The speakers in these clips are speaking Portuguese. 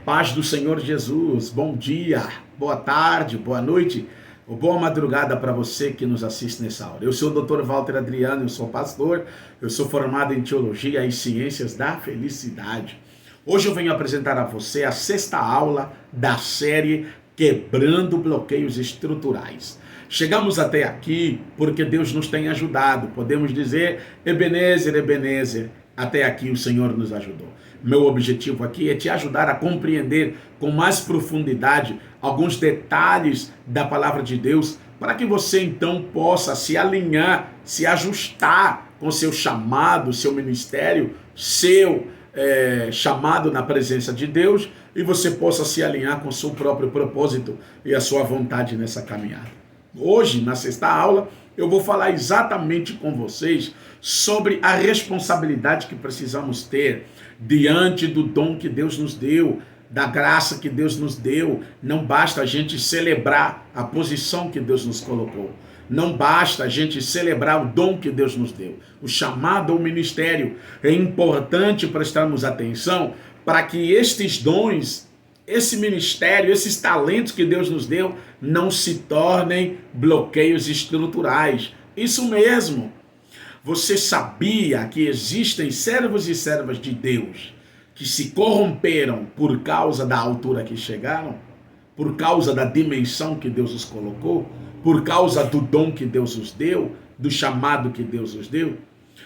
Paz do Senhor Jesus, bom dia, boa tarde, boa noite, ou boa madrugada para você que nos assiste nessa hora. Eu sou o Dr. Walter Adriano, eu sou pastor, eu sou formado em Teologia e Ciências da Felicidade. Hoje eu venho apresentar a você a sexta aula da série Quebrando Bloqueios Estruturais. Chegamos até aqui porque Deus nos tem ajudado, podemos dizer, Ebenezer, Ebenezer, até aqui o Senhor nos ajudou. Meu objetivo aqui é te ajudar a compreender com mais profundidade alguns detalhes da palavra de Deus, para que você então possa se alinhar, se ajustar com seu chamado, seu ministério, seu chamado na presença de Deus, e você possa se alinhar com o seu próprio propósito e a sua vontade nessa caminhada. Hoje, na sexta aula, eu vou falar exatamente com vocês sobre a responsabilidade que precisamos ter diante do dom que Deus nos deu, da graça que Deus nos deu. Não basta a gente celebrar a posição que Deus nos colocou. Não basta a gente celebrar o dom que Deus nos deu. O chamado ao ministério. É importante prestarmos atenção para que estes dons, esse ministério, esses talentos que Deus nos deu, não se tornem bloqueios estruturais. Isso mesmo. Você sabia que existem servos e servas de Deus que se corromperam por causa da altura que chegaram? Por causa da dimensão que Deus os colocou? Por causa do dom que Deus os deu? Do chamado que Deus os deu?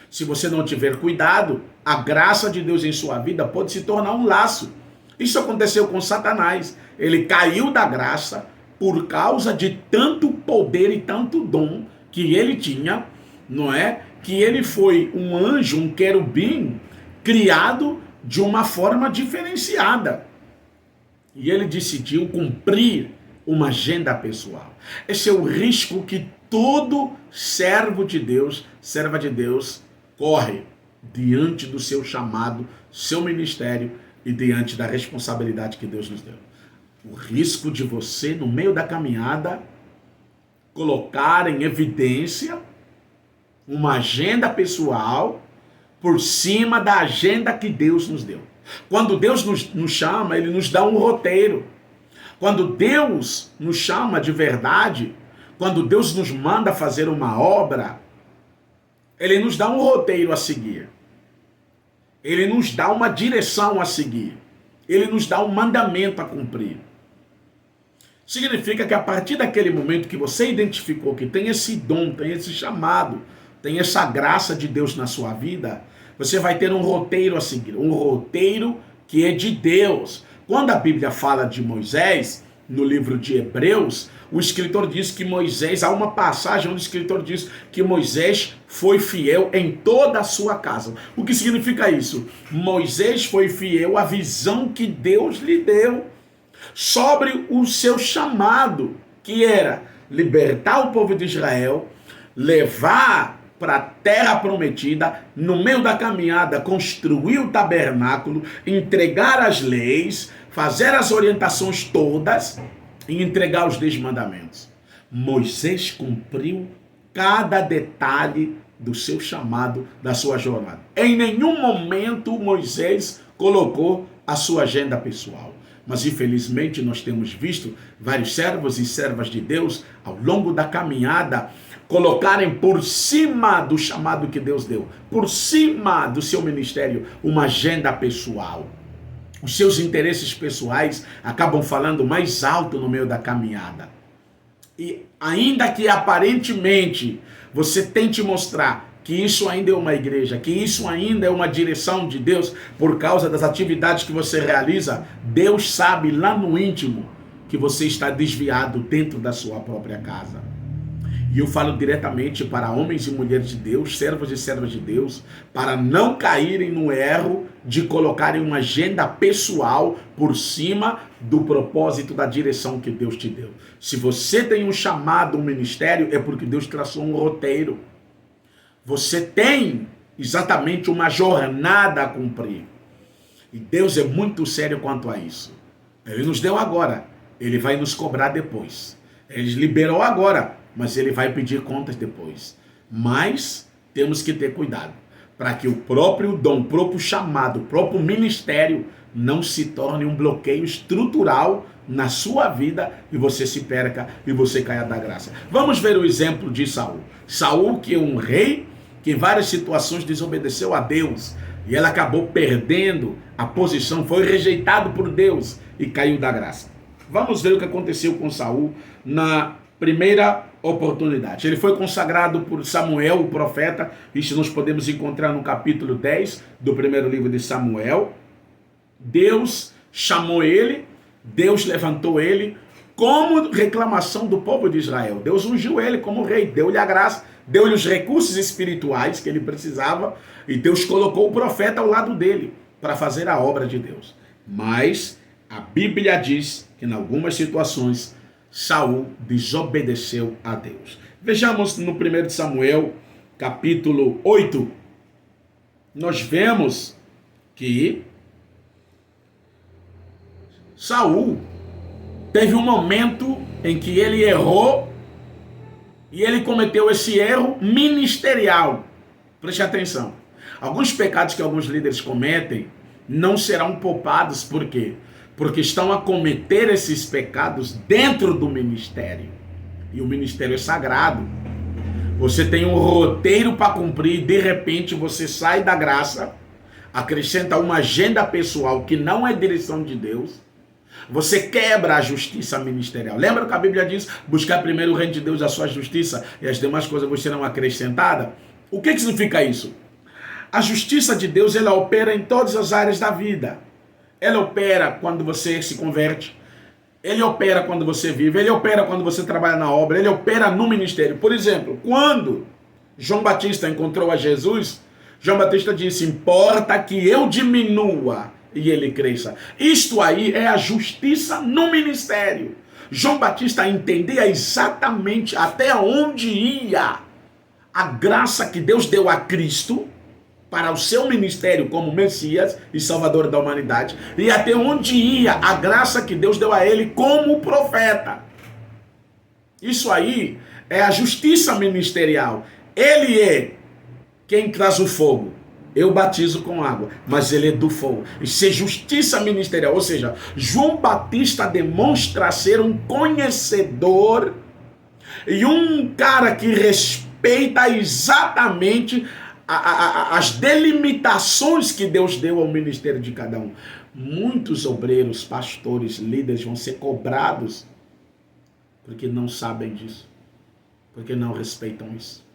Se você não tiver cuidado, a graça de Deus em sua vida pode se tornar um laço. Isso aconteceu com Satanás. Ele caiu da graça por causa de tanto poder e tanto dom que ele tinha, não é? Que ele foi um anjo, um querubim, criado de uma forma diferenciada. E ele decidiu cumprir uma agenda pessoal. Esse é o risco que todo servo de Deus, serva de Deus, corre diante do seu chamado, seu ministério e diante da responsabilidade que Deus nos deu. O risco de você, no meio da caminhada, colocar em evidência uma agenda pessoal por cima da agenda que Deus nos deu. Quando Deus nos chama, Ele nos dá um roteiro. Quando Deus nos chama de verdade, quando Deus nos manda fazer uma obra, Ele nos dá um roteiro a seguir. Ele nos dá uma direção a seguir. Ele nos dá um mandamento a cumprir. Significa que a partir daquele momento que você identificou que tem esse dom, tem esse chamado, tem essa graça de Deus na sua vida, você vai ter um roteiro a seguir, um roteiro que é de Deus. Quando a Bíblia fala de Moisés, no livro de Hebreus, o escritor diz que Moisés, há uma passagem onde o escritor diz que Moisés foi fiel em toda a sua casa. O que significa isso? Moisés foi fiel à visão que Deus lhe deu sobre o seu chamado, que era libertar o povo de Israel, levar para a terra prometida, no meio da caminhada, construir o tabernáculo, entregar as leis, fazer as orientações todas e entregar os 10 mandamentos. Moisés cumpriu cada detalhe do seu chamado, da sua jornada. Em nenhum momento Moisés colocou a sua agenda pessoal. Mas infelizmente nós temos visto vários servos e servas de Deus ao longo da caminhada colocarem por cima do chamado que Deus deu, por cima do seu ministério, uma agenda pessoal. Os seus interesses pessoais acabam falando mais alto no meio da caminhada. E ainda que aparentemente você tente mostrar que isso ainda é uma igreja, que isso ainda é uma direção de Deus, por causa das atividades que você realiza, Deus sabe lá no íntimo que você está desviado dentro da sua própria casa. E eu falo diretamente para homens e mulheres de Deus, servos e servas de Deus, para não caírem no erro de colocarem uma agenda pessoal por cima do propósito da direção que Deus te deu. Se você tem um chamado, um ministério, é porque Deus traçou um roteiro. Você tem exatamente uma jornada a cumprir. E Deus é muito sério quanto a isso. Ele nos deu agora, Ele vai nos cobrar depois. Ele liberou agora, mas Ele vai pedir contas depois. Mas temos que ter cuidado, para que o próprio dom, o próprio chamado, o próprio ministério não se torne um bloqueio estrutural na sua vida e você se perca e você caia da graça. Vamos ver o exemplo de Saul. Saul, que é um rei que em várias situações desobedeceu a Deus e ele acabou perdendo a posição, foi rejeitado por Deus e caiu da graça. Vamos ver o que aconteceu com Saul na primeira oportunidade. Ele foi consagrado por Samuel, o profeta. Isso nós podemos encontrar no capítulo 10 do primeiro livro de Samuel. Deus chamou ele, Deus levantou ele como reclamação do povo de Israel. Deus ungiu ele como rei, deu-lhe a graça, deu-lhe os recursos espirituais que ele precisava e Deus colocou o profeta ao lado dele para fazer a obra de Deus. Mas a Bíblia diz que em algumas situações Saul desobedeceu a Deus. Vejamos no 1 Samuel, capítulo 8, nós vemos que Saul teve um momento em que ele errou e ele cometeu esse erro ministerial. Preste atenção. Alguns pecados que alguns líderes cometem não serão poupados. Por quê? Porque estão a cometer esses pecados dentro do ministério. E o ministério é sagrado. Você tem um roteiro para cumprir e de repente você sai da graça, acrescenta uma agenda pessoal que não é direção de Deus. Você quebra a justiça ministerial. Lembra que a Bíblia diz: buscar primeiro o reino de Deus, a sua justiça, e as demais coisas vos serão acrescentadas? O que significa isso? A justiça de Deus, ela opera em todas as áreas da vida. Ela opera quando você se converte, ele opera quando você vive, ele opera quando você trabalha na obra, ele opera no ministério. Por exemplo, quando João Batista encontrou a Jesus, João Batista disse: importa que eu diminua e ele cresça. Isto aí é a justiça no ministério. João Batista entendia exatamente até onde ia a graça que Deus deu a Cristo para o seu ministério como Messias e Salvador da humanidade, e até onde ia a graça que Deus deu a ele como profeta. Isso aí é a justiça ministerial. Ele é quem traz o fogo. Eu batizo com água, mas ele é do fogo. Isso é justiça ministerial. Ou seja, João Batista demonstra ser um conhecedor e um cara que respeita exatamente as delimitações que Deus deu ao ministério de cada um. Muitos obreiros, pastores, líderes vão ser cobrados porque não sabem disso, porque não respeitam isso,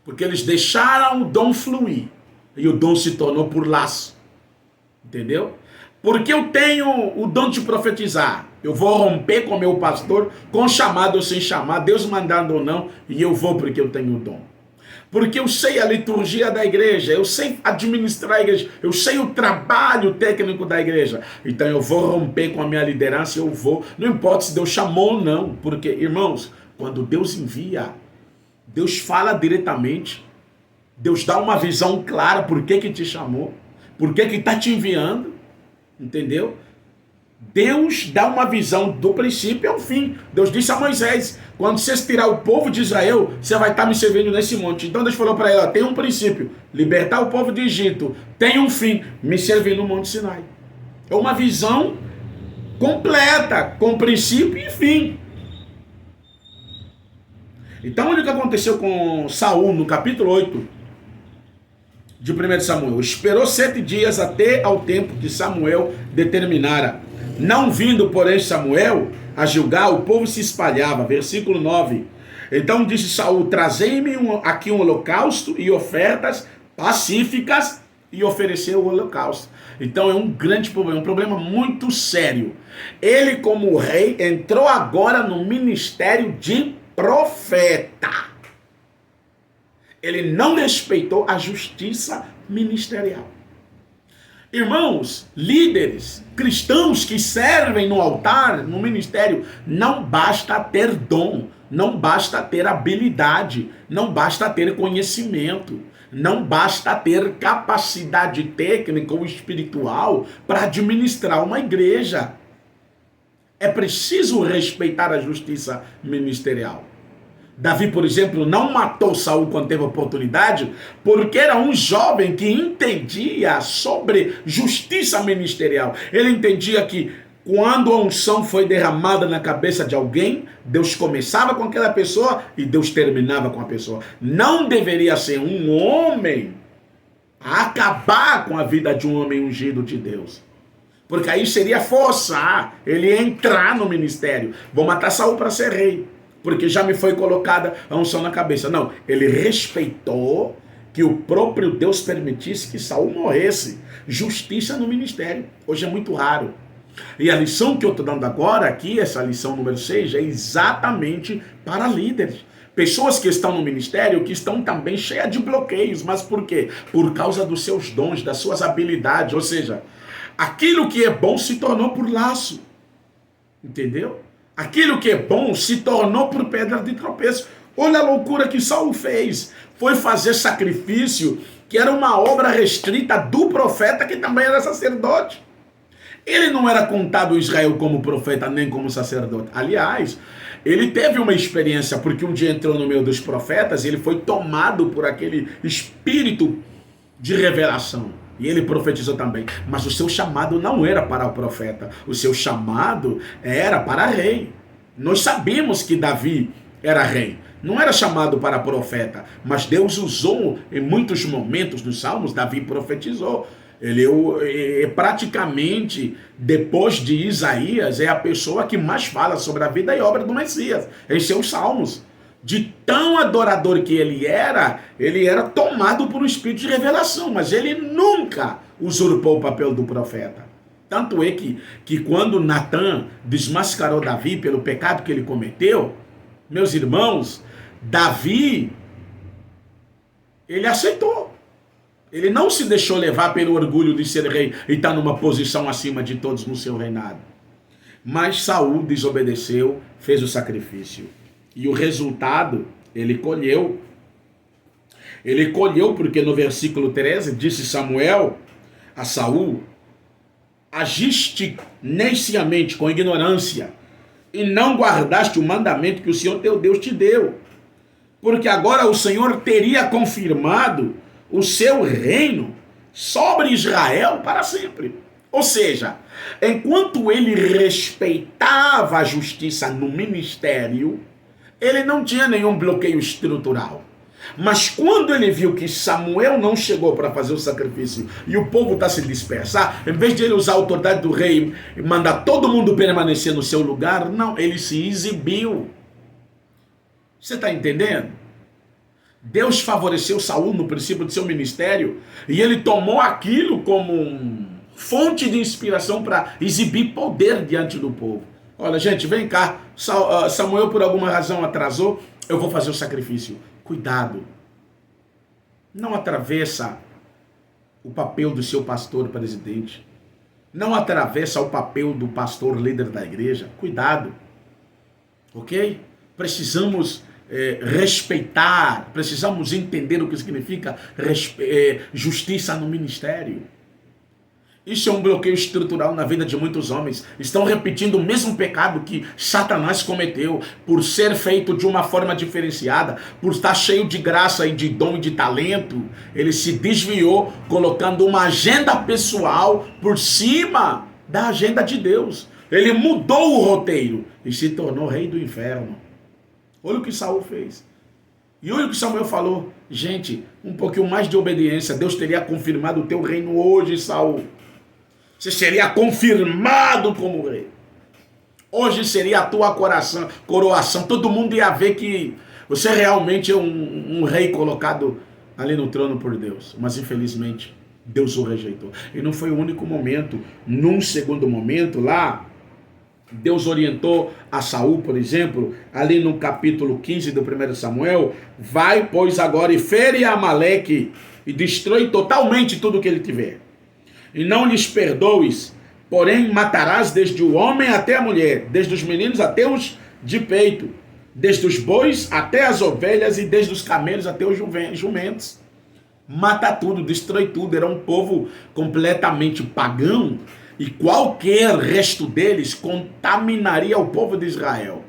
porque eles deixaram o dom fluir e o dom se tornou por laço. Entendeu? Porque eu tenho o dom de profetizar, eu vou romper com meu pastor, com chamado ou sem chamado, Deus mandando ou não, e eu vou porque eu tenho o dom. Porque eu sei a liturgia da igreja, eu sei administrar a igreja, eu sei o trabalho técnico da igreja. Então eu vou romper com a minha liderança, eu vou. Não importa se Deus chamou ou não. Porque, irmãos, quando Deus envia, Deus fala diretamente. Deus dá uma visão clara por que te chamou, por que está te enviando. Entendeu? Deus dá uma visão do princípio ao fim. Deus disse a Moisés: quando vocês tirar o povo de Israel, você vai estar me servindo nesse monte. Então Deus falou para ele: ó, tem um princípio, libertar o povo do Egito, tem um fim, me servir no Monte Sinai. É uma visão completa, com princípio e fim. Então olha o que aconteceu com Saul no capítulo 8 de 1 Samuel. Esperou 7 dias até ao tempo que Samuel determinara. Não vindo, porém, Samuel a Gilgal, o povo se espalhava. Versículo 9. Então disse Saul: trazei-me aqui um holocausto e ofertas pacíficas, e ofereceu o holocausto. Então é um grande problema, um problema muito sério. Ele, como rei, entrou agora no ministério de profeta. Ele não respeitou a justiça ministerial. Irmãos, líderes, cristãos que servem no altar, no ministério, não basta ter dom, não basta ter habilidade, não basta ter conhecimento, não basta ter capacidade técnica ou espiritual para administrar uma igreja. É preciso respeitar a justiça ministerial. Davi, por exemplo, não matou Saul quando teve oportunidade, porque era um jovem que entendia sobre justiça ministerial. Ele entendia que quando a unção foi derramada na cabeça de alguém, Deus começava com aquela pessoa e Deus terminava com a pessoa. Não deveria ser um homem a acabar com a vida de um homem ungido de Deus. Porque aí seria forçar ele a entrar no ministério. Vou matar Saul para ser rei, porque já me foi colocada a unção na cabeça. Não, ele respeitou que o próprio Deus permitisse que Saul morresse. Justiça no ministério. Hoje é muito raro. E a lição que eu estou dando agora aqui, essa lição número 6, é exatamente para líderes. Pessoas que estão no ministério, que estão também cheias de bloqueios. Mas por quê? Por causa dos seus dons, das suas habilidades. Ou seja, aquilo que é bom se tornou por laço. Entendeu? Aquilo que é bom se tornou por pedra de tropeço. Olha a loucura que Saul fez. Foi fazer sacrifício, que era uma obra restrita do profeta, que também era sacerdote. Ele não era contado em Israel como profeta, nem como sacerdote. Aliás, ele teve uma experiência, porque um dia entrou no meio dos profetas, e ele foi tomado por aquele espírito de revelação. E ele profetizou também. Mas o seu chamado não era para o profeta. O seu chamado era para rei. Nós sabemos que Davi era rei. Não era chamado para profeta. Mas Deus usou em muitos momentos dos Salmos. Davi profetizou. Ele praticamente, depois de Isaías, é a pessoa que mais fala sobre a vida e obra do Messias. Em seus Salmos. De tão adorador que ele era tomado por um espírito de revelação, mas ele nunca usurpou o papel do profeta. Tanto é que quando Natã desmascarou Davi pelo pecado que ele cometeu, meus irmãos, Davi, ele aceitou. Ele não se deixou levar pelo orgulho de ser rei e estar numa posição acima de todos no seu reinado. Mas Saul desobedeceu, fez o sacrifício. E o resultado, ele colheu. Ele colheu porque no versículo 13, disse Samuel a Saul: agiste neciamente, com ignorância, e não guardaste o mandamento que o Senhor teu Deus te deu. Porque agora o Senhor teria confirmado o seu reino sobre Israel para sempre. Ou seja, enquanto ele respeitava a justiça no ministério, ele não tinha nenhum bloqueio estrutural. Mas quando ele viu que Samuel não chegou para fazer o sacrifício e o povo está se dispersar, em vez de ele usar a autoridade do rei e mandar todo mundo permanecer no seu lugar, não, ele se exibiu. Você está entendendo? Deus favoreceu Saul no princípio do seu ministério e ele tomou aquilo como fonte de inspiração para exibir poder diante do povo. Olha, gente, vem cá. Samuel, por alguma razão, atrasou. Eu vou fazer o sacrifício. Cuidado. Não atravessa o papel do seu pastor presidente. Não atravessa o papel do pastor líder da igreja. Cuidado. Ok? Precisamos respeitar. Precisamos entender o que significa justiça no ministério. Isso é um bloqueio estrutural na vida de muitos homens. Estão repetindo o mesmo pecado que Satanás cometeu, por ser feito de uma forma diferenciada, por estar cheio de graça e de dom e de talento. Ele se desviou, colocando uma agenda pessoal por cima da agenda de Deus. Ele mudou o roteiro e se tornou rei do inferno. Olha o que Saul fez. E olha o que Samuel falou. Gente, um pouquinho mais de obediência. Deus teria confirmado o teu reino hoje, Saul. Você seria confirmado como rei. Hoje seria a tua coroação. Todo mundo ia ver que você realmente é um rei colocado ali no trono por Deus. Mas infelizmente Deus o rejeitou. E não foi o único momento. Num segundo momento lá, Deus orientou a Saul, por exemplo, ali no capítulo 15 do 1 Samuel: vai, pois, agora e fere Amaleque e destrói totalmente tudo que ele tiver. E não lhes perdoes, porém matarás desde o homem até a mulher, desde os meninos até os de peito, desde os bois até as ovelhas e desde os camelos até os jumentos. Mata tudo, destrói tudo. Era um povo completamente pagão e qualquer resto deles contaminaria o povo de Israel.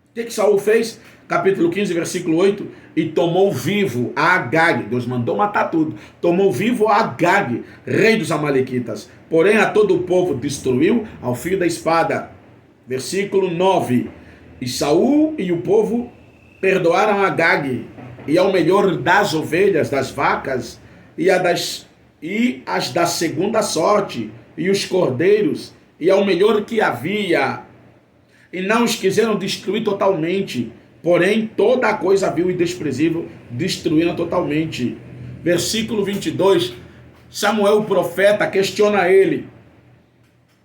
O que Saul fez? Capítulo 15, versículo 8. E tomou vivo a Agag. Deus mandou matar tudo. Tomou vivo a Agag, rei dos amalequitas. Porém a todo o povo destruiu ao fio da espada. Versículo 9. E Saul e o povo perdoaram a Agag, e ao melhor das ovelhas, das vacas, e as da segunda sorte, e os cordeiros, e ao melhor que havia. E não os quiseram destruir totalmente, porém toda a coisa vil e desprezível destruíram totalmente. Versículo 22, Samuel o profeta questiona ele,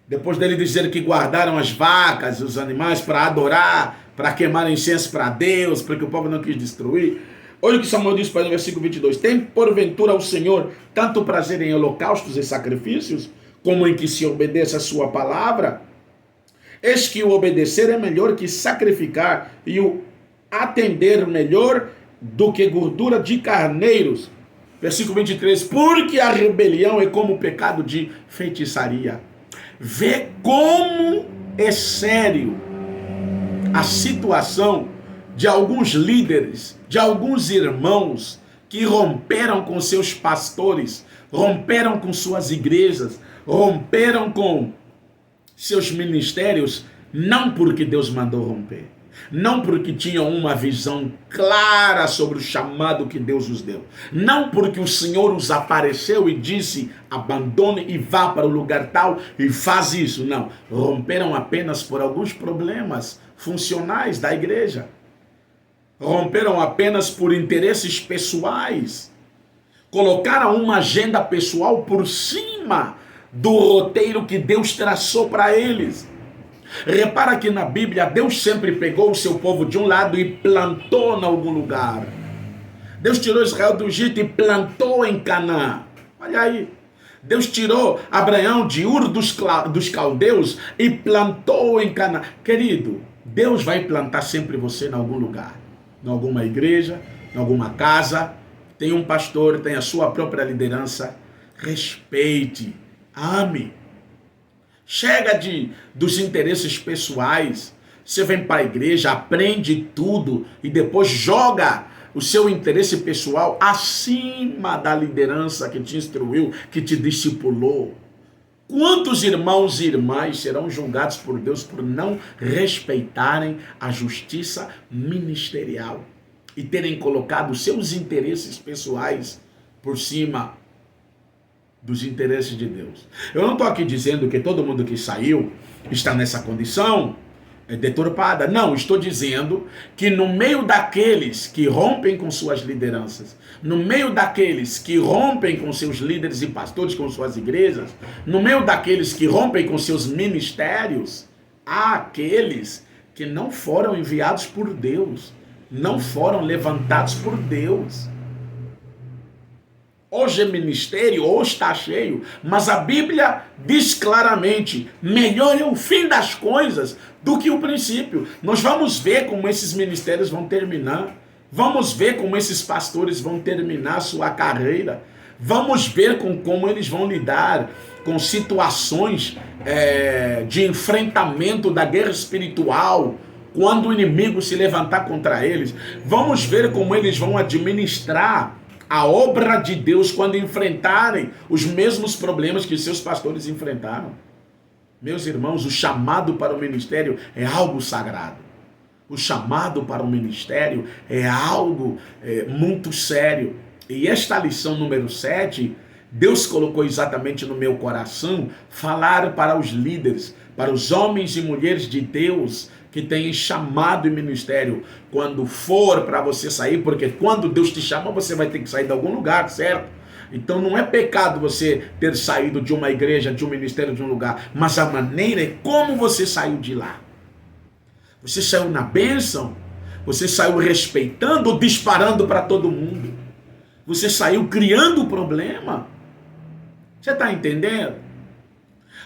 depois dele dizer que guardaram as vacas, os animais para adorar, para queimar incenso para Deus, porque o povo não quis destruir. Olha o que Samuel diz para ele no versículo 22. Tem porventura o Senhor tanto prazer em holocaustos e sacrifícios, como em que se obedeça a sua palavra? Eis que o obedecer é melhor que sacrificar, e o atender melhor do que gordura de carneiros. Versículo 23. Porque a rebelião é como o pecado de feitiçaria. Vê como é sério a situação de alguns líderes, de alguns irmãos que romperam com seus pastores, romperam com suas igrejas, romperam com seus ministérios, não porque Deus mandou romper, não porque tinham uma visão clara sobre o chamado que Deus os deu, não porque o Senhor os apareceu e disse, abandone e vá para o lugar tal e faz isso, não, romperam apenas por alguns problemas funcionais da igreja, romperam apenas por interesses pessoais, colocaram uma agenda pessoal por cima do roteiro que Deus traçou para eles. Repara que na Bíblia Deus sempre pegou o seu povo de um lado e plantou em algum lugar. Deus tirou Israel do Egito e plantou em Canaã. Olha aí. Deus tirou Abraão de Ur dos caldeus e plantou em Canaã. Querido, Deus vai plantar sempre você em algum lugar. Em alguma igreja, em alguma casa. Tem um pastor, tem a sua própria liderança. Respeite, ame. Chega dos interesses pessoais. Você vem para a igreja, aprende tudo e depois joga o seu interesse pessoal acima da liderança que te instruiu, que te discipulou. Quantos irmãos e irmãs serão julgados por Deus por não respeitarem a justiça ministerial e terem colocado seus interesses pessoais por cima dos interesses de Deus? Eu não estou aqui dizendo que todo mundo que saiu está nessa condição deturpada. Não, estou dizendo que no meio daqueles que rompem com suas lideranças, no meio daqueles que rompem com seus líderes e pastores, com suas igrejas, no meio daqueles que rompem com seus ministérios, há aqueles que não foram enviados por Deus, não foram levantados por Deus. Hoje é ministério, hoje está cheio, mas a Bíblia diz claramente, melhor é o fim das coisas do que o princípio. Nós vamos ver como esses ministérios vão terminar, vamos ver como esses pastores vão terminar sua carreira, vamos ver como eles vão lidar com situações de enfrentamento da guerra espiritual, quando o inimigo se levantar contra eles, vamos ver como eles vão administrar a obra de Deus quando enfrentarem os mesmos problemas que seus pastores enfrentaram. Meus irmãos, o chamado para o ministério é algo sagrado. O chamado para o ministério é algo muito sério. E esta lição número 7, Deus colocou exatamente no meu coração falar para os líderes, para os homens e mulheres de Deus que têm chamado e ministério, quando for para você sair, porque quando Deus te chama, você vai ter que sair de algum lugar, certo? Então não é pecado você ter saído de uma igreja, de um ministério, de um lugar, mas a maneira é como você saiu de lá. Você saiu na bênção, você saiu respeitando ou disparando para todo mundo. Você saiu criando problema. Você está entendendo?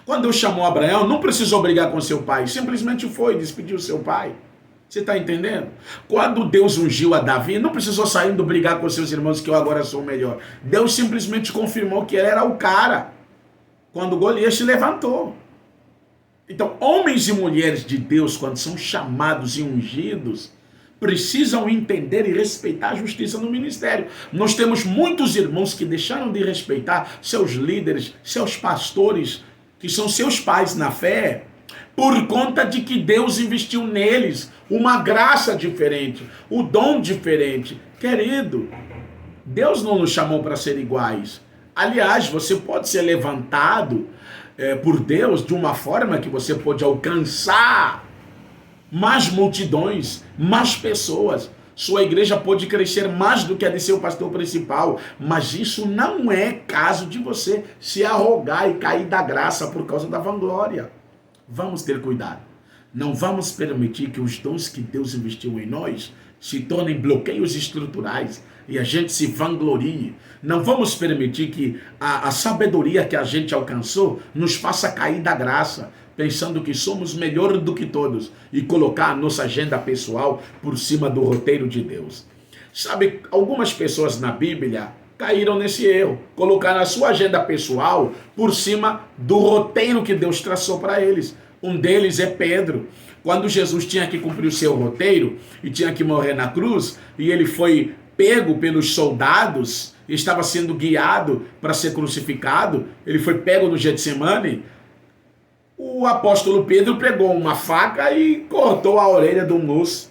Quando Deus chamou Abraão, não precisou brigar com seu pai, simplesmente foi, despediu seu pai. Você está entendendo? Quando Deus ungiu a Davi, não precisou saindo brigar com seus irmãos que eu agora sou o melhor. Deus simplesmente confirmou que ele era o cara. Quando Golias se levantou. Então, homens e mulheres de Deus, quando são chamados e ungidos, precisam entender e respeitar a justiça no ministério. Nós temos muitos irmãos que deixaram de respeitar seus líderes, seus pastores, que são seus pais na fé, por conta de que Deus investiu neles uma graça diferente, o dom diferente. Querido, Deus não nos chamou para ser iguais. Aliás, você pode ser levantado por Deus de uma forma que você pode alcançar mais multidões, mais pessoas. Sua igreja pode crescer mais do que a de seu pastor principal, mas isso não é caso de você se arrogar e cair da graça por causa da vanglória. Vamos ter cuidado. Não vamos permitir que os dons que Deus investiu em nós se tornem bloqueios estruturais e a gente se vanglorie. Não vamos permitir que a sabedoria que a gente alcançou nos faça cair da graça, pensando que somos melhor do que todos e colocar a nossa agenda pessoal por cima do roteiro de Deus. Sabe, algumas pessoas na Bíblia caíram nesse erro, colocaram a sua agenda pessoal por cima do roteiro que Deus traçou para eles. Um deles é Pedro. Quando Jesus tinha que cumprir o seu roteiro e tinha que morrer na cruz, e ele foi pego pelos soldados, estava sendo guiado para ser crucificado, ele foi pego no Getsemane, o apóstolo Pedro pegou uma faca e cortou a orelha do moço.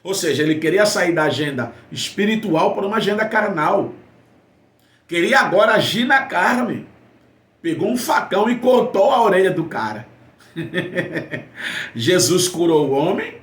Ou seja, ele queria sair da agenda espiritual para uma agenda carnal. Queria agora agir na carne. Pegou um facão e cortou a orelha do cara. Jesus curou o homem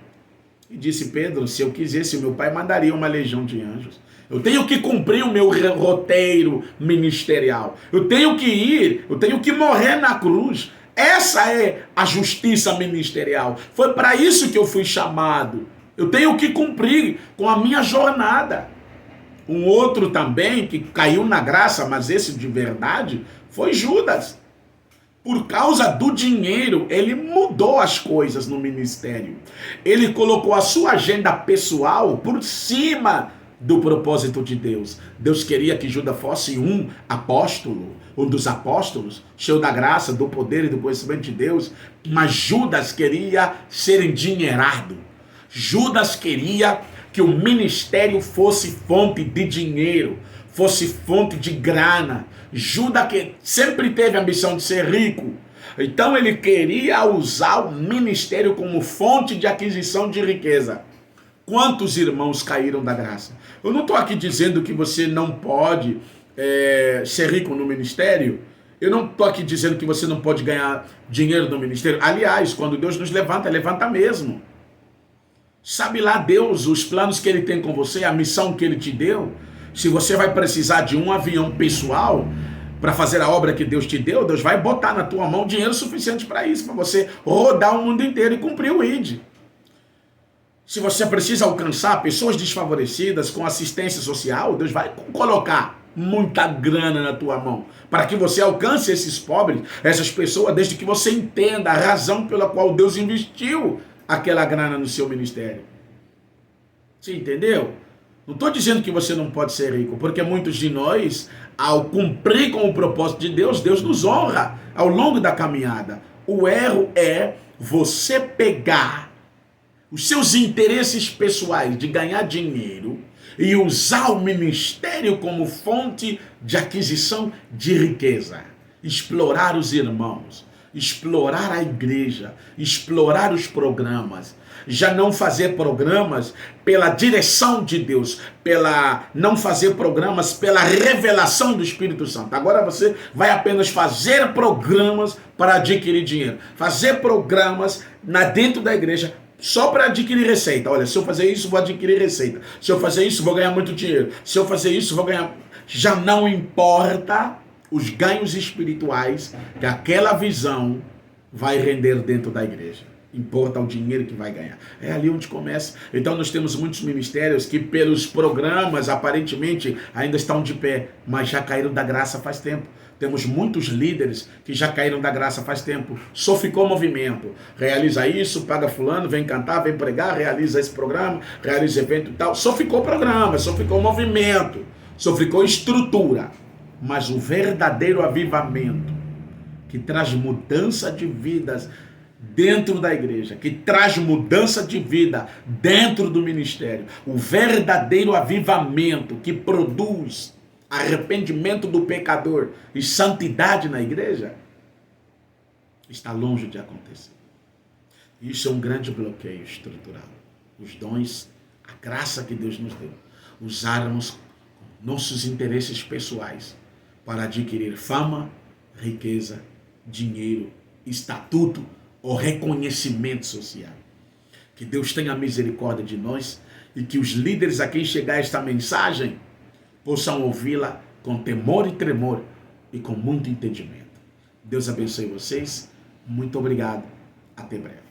e disse: Pedro, se eu quisesse, meu pai mandaria uma legião de anjos. Eu tenho que cumprir o meu roteiro ministerial. Eu tenho que ir, eu tenho que morrer na cruz. Essa é a justiça ministerial. Foi para isso que eu fui chamado. Eu tenho que cumprir com a minha jornada. Um outro também que caiu na graça, mas esse de verdade, foi Judas. Por causa do dinheiro, ele mudou as coisas no ministério. Ele colocou a sua agenda pessoal por cima do propósito de Deus. Deus queria que Judas fosse um apóstolo, um dos apóstolos, cheio da graça, do poder e do conhecimento de Deus, mas Judas queria ser endinheirado. Judas queria que o ministério fosse fonte de dinheiro, fosse fonte de grana. Judas que sempre teve a ambição de ser rico, então ele queria usar o ministério como fonte de aquisição de riqueza. Quantos irmãos caíram da graça? Eu não estou aqui dizendo que você não pode ser rico no ministério. Eu não estou aqui dizendo que você não pode ganhar dinheiro no ministério. Aliás, quando Deus nos levanta, levanta mesmo. Sabe lá Deus, os planos que Ele tem com você, a missão que Ele te deu. Se você vai precisar de um avião pessoal para fazer a obra que Deus te deu, Deus vai botar na tua mão dinheiro suficiente para isso, para você rodar o mundo inteiro e cumprir o ID. Se você precisa alcançar pessoas desfavorecidas com assistência social, Deus vai colocar muita grana na tua mão, para que você alcance esses pobres, essas pessoas, desde que você entenda a razão pela qual Deus investiu aquela grana no seu ministério. Você entendeu? Não estou dizendo que você não pode ser rico, porque muitos de nós, ao cumprir com o propósito de Deus, Deus nos honra ao longo da caminhada. O erro é você pegar os seus interesses pessoais de ganhar dinheiro e usar o ministério como fonte de aquisição de riqueza. Explorar os irmãos, explorar a igreja, explorar os programas. Já não fazer programas pela direção de Deus, não fazer programas pela revelação do Espírito Santo. Agora você vai apenas fazer programas para adquirir dinheiro. Fazer programas dentro da igreja só para adquirir receita. Olha, se eu fazer isso, vou adquirir receita. Se eu fazer isso, vou ganhar muito dinheiro. Se eu fazer isso, vou ganhar... Já não importa os ganhos espirituais que aquela visão vai render dentro da igreja. Importa o dinheiro que vai ganhar. É ali onde começa. Então nós temos muitos ministérios que pelos programas aparentemente ainda estão de pé, mas já caíram da graça faz tempo. Temos muitos líderes que já caíram da graça faz tempo. Só ficou movimento. Realiza isso, paga fulano, vem cantar, vem pregar, realiza esse programa, realiza evento e tal. Só ficou programa, só ficou movimento, só ficou estrutura. Mas o verdadeiro avivamento que traz mudança de vidas dentro da igreja, que traz mudança de vida dentro do ministério, o verdadeiro avivamento que produz arrependimento do pecador e santidade na igreja, está longe de acontecer. Isso é um grande bloqueio estrutural. Os dons, a graça que Deus nos deu, usarmos nossos interesses pessoais para adquirir fama, riqueza, dinheiro, estatuto ou reconhecimento social. Que Deus tenha misericórdia de nós e que os líderes a quem chegar esta mensagem possam ouvi-la com temor e tremor e com muito entendimento. Deus abençoe vocês. Muito obrigado. Até breve.